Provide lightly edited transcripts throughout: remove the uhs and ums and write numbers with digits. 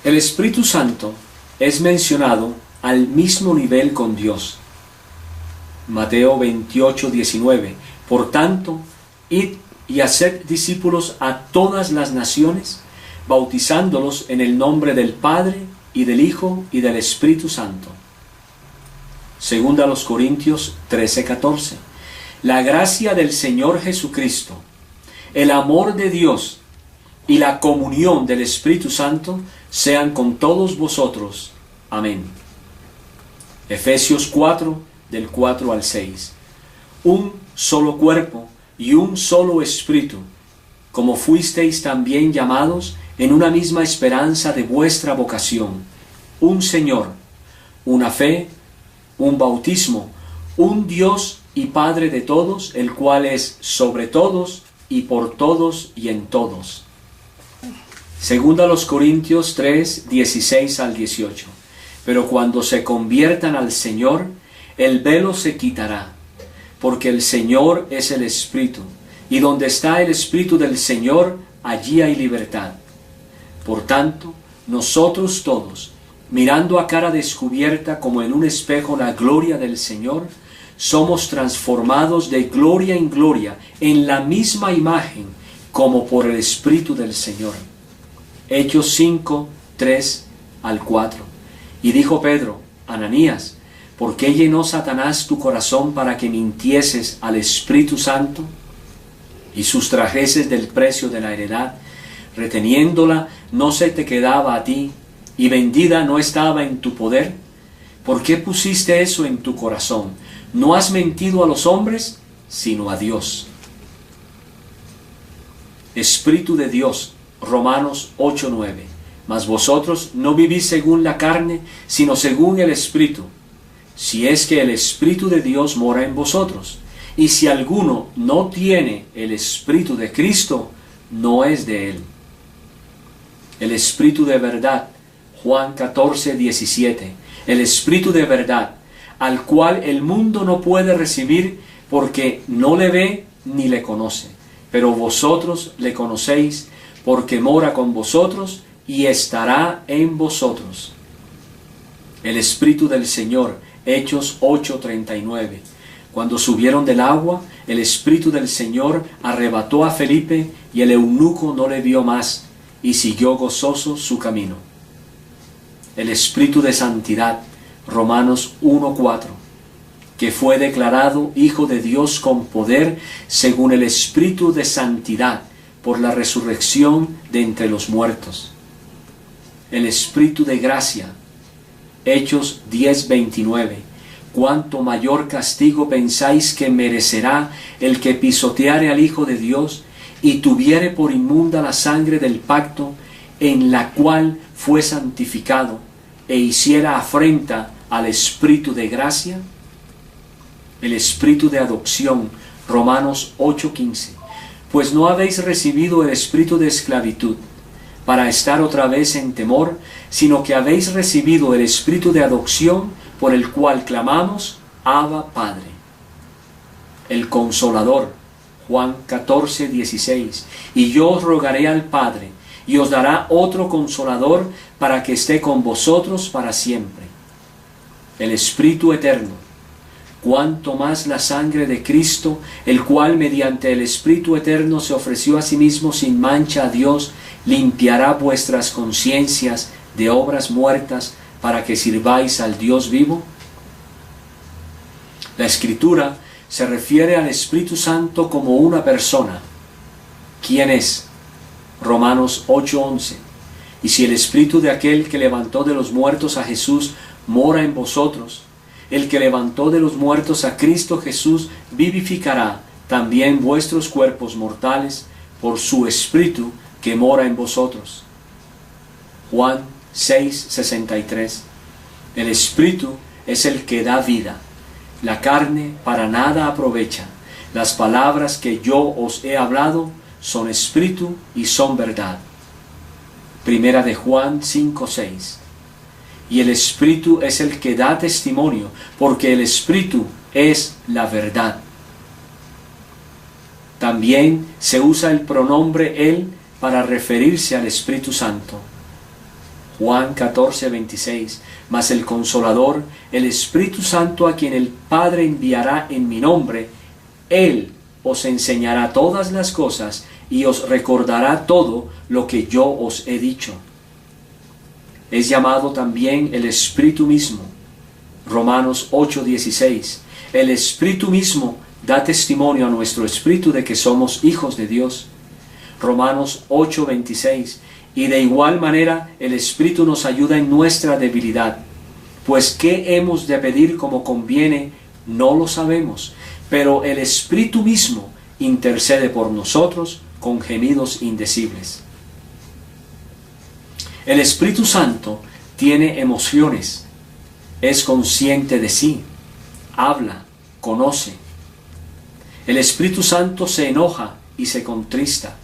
El Espíritu Santo es mencionado al mismo nivel con Dios. Mateo 28:19. Por tanto, id y haced discípulos a todas las naciones, bautizándolos en el nombre del Padre, y del Hijo, y del Espíritu Santo. Segunda a los Corintios 13:14. La gracia del Señor Jesucristo, el amor de Dios y la comunión del Espíritu Santo sean con todos vosotros. Amén. Efesios 4, del 4 al 6. Un solo cuerpo y un solo espíritu, como fuisteis también llamados en una misma esperanza de vuestra vocación. Un Señor, una fe, un bautismo, un Dios y Padre de todos, el cual es sobre todos y por todos y en todos. Segunda a los Corintios 3, 16 al 18. Pero cuando se conviertan al Señor, el velo se quitará, porque el Señor es el Espíritu, y donde está el Espíritu del Señor, allí hay libertad. Por tanto, nosotros todos, mirando a cara descubierta como en un espejo la gloria del Señor, somos transformados de gloria en gloria en la misma imagen, como por el Espíritu del Señor. Hechos 5, 3 al 4. Y dijo Pedro: Ananías, ¿por qué llenó Satanás tu corazón para que mintieses al Espíritu Santo y sustrajeses del precio de la heredad, reteniéndola no se te quedaba a ti, y vendida no estaba en tu poder? ¿Por qué pusiste eso en tu corazón? No has mentido a los hombres, sino a Dios. Espíritu de Dios, Romanos 8:9. Mas vosotros no vivís según la carne, sino según el Espíritu, si es que el Espíritu de Dios mora en vosotros. Y si alguno no tiene el Espíritu de Cristo, no es de él. El Espíritu de verdad, Juan 14:17. El Espíritu de verdad, al cual el mundo no puede recibir porque no le ve ni le conoce. Pero vosotros le conocéis, porque mora con vosotros y estará en vosotros. El Espíritu del Señor, Hechos 8:39. Cuando subieron del agua, el Espíritu del Señor arrebató a Felipe, y el eunuco no le vio más, y siguió gozoso su camino. El Espíritu de santidad, Romanos 1:4, que fue declarado Hijo de Dios con poder, según el Espíritu de santidad, por la resurrección de entre los muertos. El Espíritu de gracia, Hechos 10:29. ¿Cuánto mayor castigo pensáis que merecerá el que pisoteare al Hijo de Dios y tuviere por inmunda la sangre del pacto, en la cual fue santificado, e hiciera afrenta al Espíritu de gracia? El Espíritu de adopción, Romanos 8:15. Pues no habéis recibido el espíritu de esclavitud, para estar otra vez en temor, sino que habéis recibido el Espíritu de adopción, por el cual clamamos: Abba, Padre. El Consolador, Juan 14:16. Y yo os rogaré al Padre, y os dará otro Consolador, para que esté con vosotros para siempre. El Espíritu Eterno. Cuanto más la sangre de Cristo, el cual mediante el Espíritu Eterno se ofreció a sí mismo sin mancha a Dios, limpiará vuestras conciencias de obras muertas, para que sirváis al Dios vivo. La Escritura se refiere al Espíritu Santo como una persona. ¿Quién es? Romanos 8:11. Y si el Espíritu de aquel que levantó de los muertos a Jesús mora en vosotros, el que levantó de los muertos a Cristo Jesús vivificará también vuestros cuerpos mortales por su Espíritu que mora en vosotros. Juan 6:63. El Espíritu es el que da vida. La carne para nada aprovecha. Las palabras que yo os he hablado son espíritu y son verdad. Primera de Juan 5:6. Y el Espíritu es el que da testimonio, porque el Espíritu es la verdad. También se usa el pronombre él para referirse al Espíritu Santo. Juan 14:26. Mas el Consolador, el Espíritu Santo, a quien el Padre enviará en mi nombre, Él os enseñará todas las cosas y os recordará todo lo que yo os he dicho. Es llamado también el Espíritu mismo. Romanos 8:16. El Espíritu mismo da testimonio a nuestro espíritu de que somos hijos de Dios. Romanos 8:26. Y de igual manera el Espíritu nos ayuda en nuestra debilidad. Pues qué hemos de pedir como conviene, no lo sabemos, pero el Espíritu mismo intercede por nosotros con gemidos indecibles. El Espíritu Santo tiene emociones, es consciente de sí, habla, conoce. El Espíritu Santo se enoja y se contrista.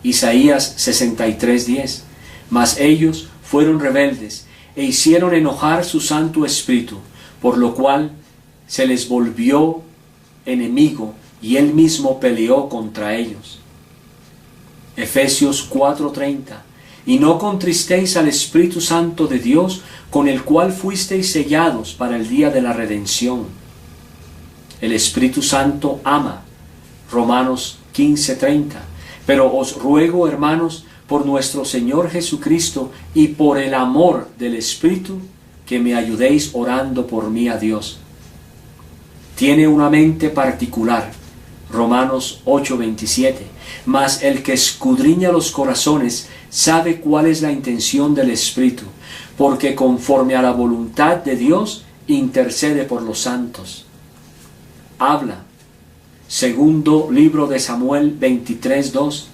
Isaías 63:10. Mas ellos fueron rebeldes e hicieron enojar su Santo Espíritu, por lo cual se les volvió enemigo y él mismo peleó contra ellos. Efesios 4:30. Y no contristéis al Espíritu Santo de Dios, con el cual fuisteis sellados para el día de la redención. El Espíritu Santo ama. Romanos 15:30. Pero os ruego, hermanos, por nuestro Señor Jesucristo y por el amor del Espíritu, que me ayudéis orando por mí a Dios. Tiene una mente particular. Romanos 8:27. Mas el que escudriña los corazones sabe cuál es la intención del Espíritu, porque conforme a la voluntad de Dios intercede por los santos. Habla. Segundo libro de Samuel 23:2.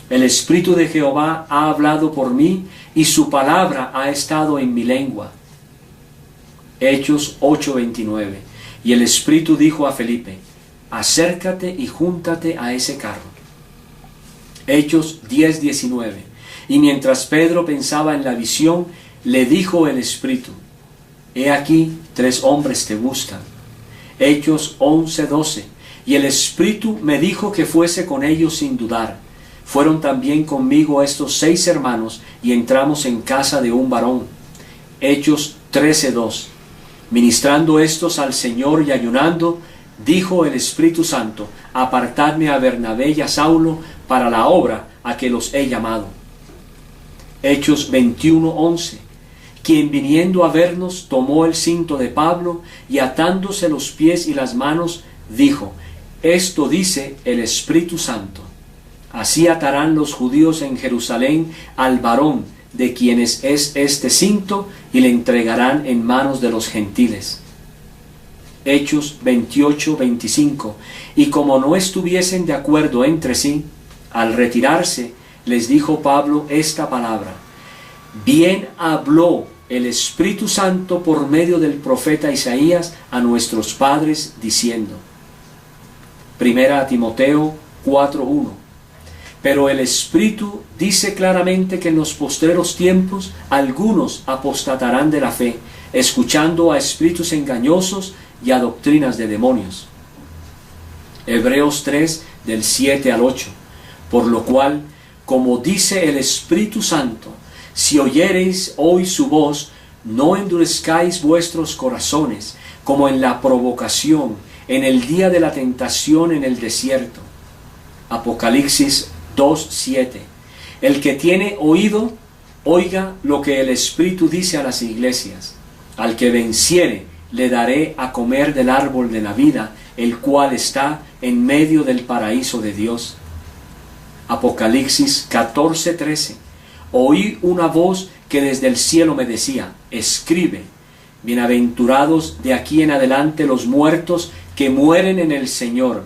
El Espíritu de Jehová ha hablado por mí y su palabra ha estado en mi lengua. Hechos 8:29. Y el Espíritu dijo a Felipe: acércate y júntate a ese carro. Hechos 10:19. Y mientras Pedro pensaba en la visión, le dijo el Espíritu: he aquí 3 hombres te buscan. Hechos 11:12. Y el Espíritu me dijo que fuese con ellos sin dudar. Fueron también conmigo estos 6 hermanos y entramos en casa de un varón. Hechos 13:2. Ministrando estos al Señor y ayunando, dijo el Espíritu Santo: apartadme a Bernabé y a Saulo para la obra a que los he llamado. Hechos 21:11. Quien viniendo a vernos tomó el cinto de Pablo y atándose los pies y las manos, dijo: esto dice el Espíritu Santo: así atarán los judíos en Jerusalén al varón de quienes es este cinto y le entregarán en manos de los gentiles. Hechos 28:25. Y como no estuviesen de acuerdo entre sí, al retirarse les dijo Pablo esta palabra: bien habló el Espíritu Santo por medio del profeta Isaías a nuestros padres diciendo. Primera a Timoteo 4:1. Pero el Espíritu dice claramente que en los postreros tiempos algunos apostatarán de la fe, escuchando a espíritus engañosos y a doctrinas de demonios. Hebreos 3, del 7 al 8. Por lo cual, como dice el Espíritu Santo, si oyereis hoy su voz, no endurezcáis vuestros corazones, como en la provocación, en el día de la tentación en el desierto. Apocalipsis 2:7. El que tiene oído, oiga lo que el Espíritu dice a las iglesias. Al que venciere, le daré a comer del árbol de la vida, el cual está en medio del paraíso de Dios. Apocalipsis 14:13. Oí una voz que desde el cielo me decía: escribe, bienaventurados de aquí en adelante los muertos que mueren en el Señor.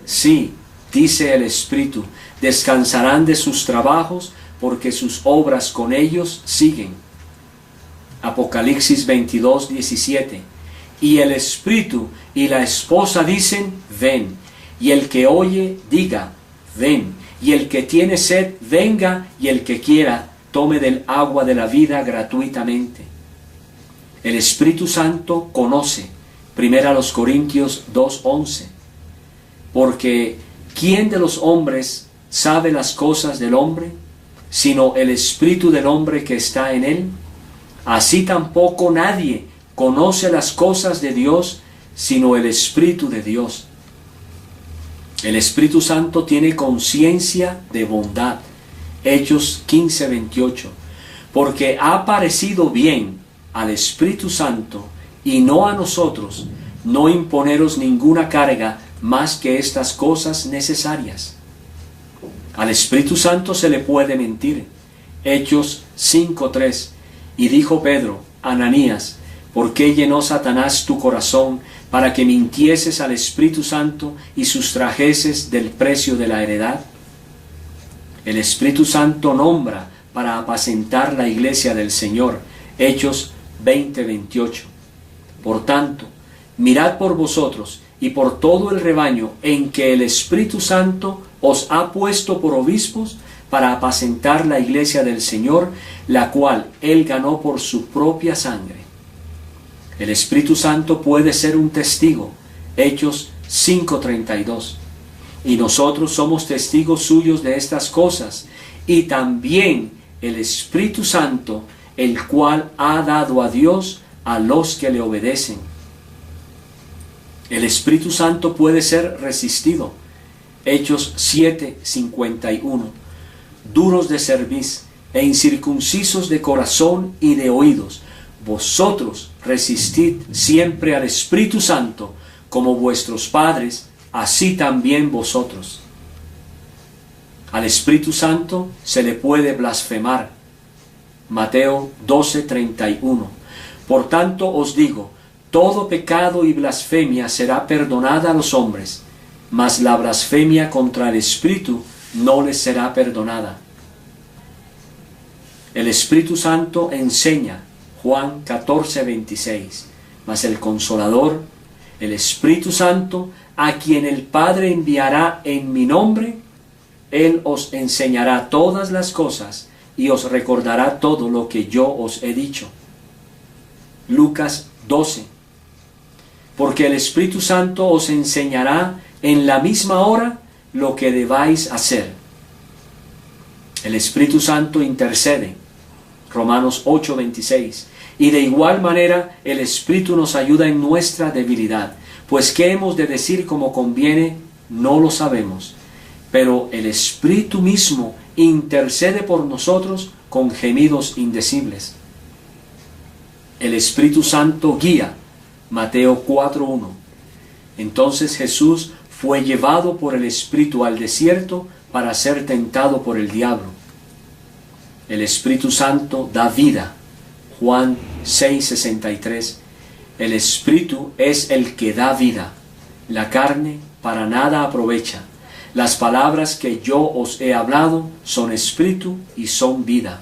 Sí, dice el Espíritu, descansarán de sus trabajos, porque sus obras con ellos siguen. Apocalipsis 22:17. Y el Espíritu y la esposa dicen: ven. Y el que oye, diga: ven. Y el que tiene sed, venga, y el que quiera, tome del agua de la vida gratuitamente. El Espíritu Santo conoce. 1 Corintios 2:11. Porque ¿quién de los hombres sabe las cosas del hombre? sino el espíritu del hombre que está en él? Así tampoco nadie conoce las cosas de Dios, sino el Espíritu de Dios. El Espíritu Santo tiene conciencia de bondad. Hechos 15:28. Porque ha parecido bien al Espíritu Santo y no a nosotros no imponeros ninguna carga más que estas cosas necesarias. Al Espíritu Santo se le puede mentir. Hechos 5:3. Y dijo Pedro: Ananías, ¿por qué llenó Satanás tu corazón para que mintieses al Espíritu Santo y sustrajeses del precio de la heredad? El Espíritu Santo nombra para apacentar la iglesia del Señor. Hechos 20:28. Por tanto, mirad por vosotros y por todo el rebaño en que el Espíritu Santo os ha puesto por obispos para apacentar la iglesia del Señor, la cual Él ganó por su propia sangre. El Espíritu Santo puede ser un testigo. Hechos 5:32. Y nosotros somos testigos suyos de estas cosas, y también el Espíritu Santo, el cual ha dado a Dios a los que le obedecen. El Espíritu Santo puede ser resistido. Hechos 7:51. Duros de cerviz e incircuncisos de corazón y de oídos, vosotros resistid siempre al Espíritu Santo, como vuestros padres, así también vosotros. Al Espíritu Santo se le puede blasfemar. Mateo 12:31. Por tanto os digo, todo pecado y blasfemia será perdonada a los hombres, mas la blasfemia contra el Espíritu no les será perdonada. El Espíritu Santo enseña. Juan 14:26. Mas el Consolador, el Espíritu Santo, a quien el Padre enviará en mi nombre, Él os enseñará todas las cosas y os recordará todo lo que yo os he dicho. Lucas 12. Porque el Espíritu Santo os enseñará en la misma hora lo que debáis hacer. El Espíritu Santo intercede. Romanos 8:26. Y de igual manera el Espíritu nos ayuda en nuestra debilidad, pues qué hemos de decir como conviene, no lo sabemos. Pero el Espíritu mismo intercede por nosotros con gemidos indecibles. El Espíritu Santo guía. Mateo 4:1. Entonces Jesús fue llevado por el Espíritu al desierto para ser tentado por el diablo. El Espíritu Santo da vida. Juan 6:63. El Espíritu es el que da vida. La carne para nada aprovecha. Las palabras que yo os he hablado son espíritu y son vida.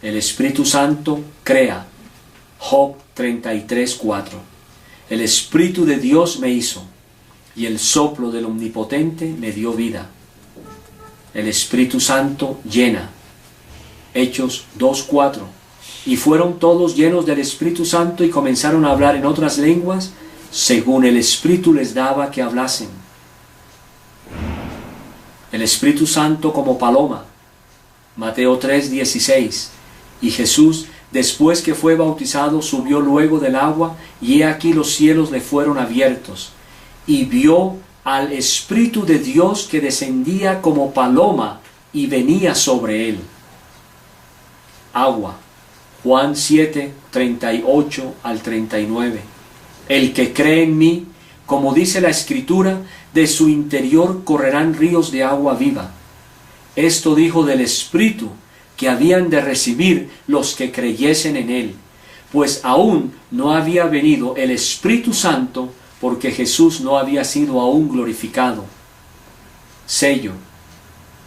El Espíritu Santo crea. Job 33:4. El Espíritu de Dios me hizo, y el soplo del Omnipotente me dio vida. El Espíritu Santo llena. Hechos 2:4. Y fueron todos llenos del Espíritu Santo y comenzaron a hablar en otras lenguas, según el Espíritu les daba que hablasen. El Espíritu Santo como paloma. Mateo 3:16. Y Jesús, después que fue bautizado, subió luego del agua, y he aquí los cielos le fueron abiertos, y vio al Espíritu de Dios que descendía como paloma y venía sobre él. Agua. Juan 7:38-39. El que cree en mí, como dice la Escritura, de su interior correrán ríos de agua viva. Esto dijo del Espíritu que habían de recibir los que creyesen en él, pues aún no había venido el Espíritu Santo, porque Jesús no había sido aún glorificado. Sello.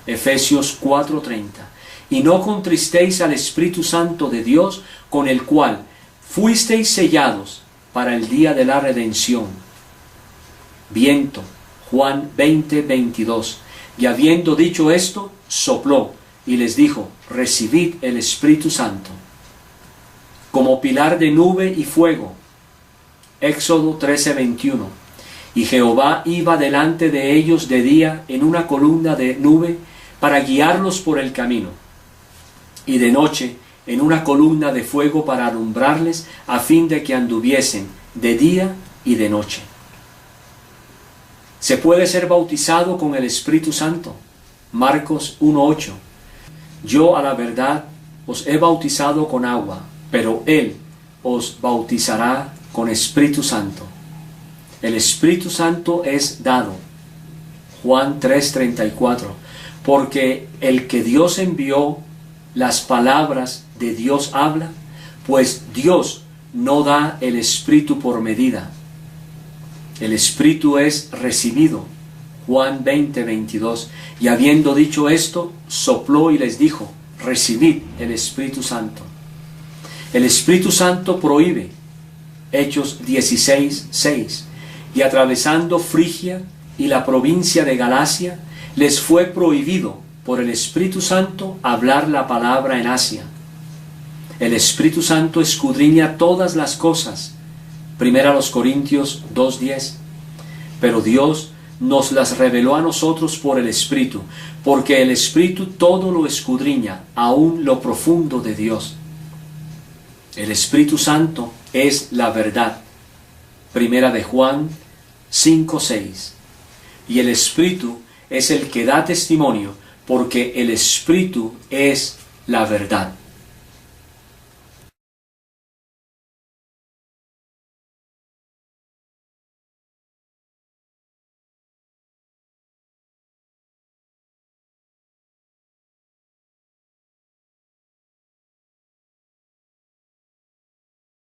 Efesios 4:30. Y no contristéis al Espíritu Santo de Dios, con el cual fuisteis sellados para el día de la redención. Viento. Juan 20:22. Y habiendo dicho esto, sopló y les dijo: recibid el Espíritu Santo. Como pilar de nube y fuego. Éxodo 13:21. Y Jehová iba delante de ellos de día en una columna de nube para guiarlos por el camino, y de noche en una columna de fuego para alumbrarles, a fin de que anduviesen de día y de noche. Se puede ser bautizado con el Espíritu Santo. Marcos 1:8. Yo a la verdad os he bautizado con agua, pero Él os bautizará con Espíritu Santo. El Espíritu Santo es dado. Juan 3:34. Porque el que Dios envió, las palabras de Dios habla, pues Dios no da el Espíritu por medida. El Espíritu es recibido. Juan 20:22. Y habiendo dicho esto, sopló y les dijo: recibid el Espíritu Santo. El Espíritu Santo prohíbe. Hechos 16:6. Y atravesando Frigia y la provincia de Galacia, les fue prohibido por el Espíritu Santo hablar la palabra en Asia. El Espíritu Santo escudriña todas las cosas. 1 Corintios 2:10. Pero Dios nos las reveló a nosotros por el Espíritu, porque el Espíritu todo lo escudriña, aun lo profundo de Dios. El Espíritu Santo es la verdad. 1 Juan 5:6. Y el Espíritu es el que da testimonio, porque el Espíritu es la verdad.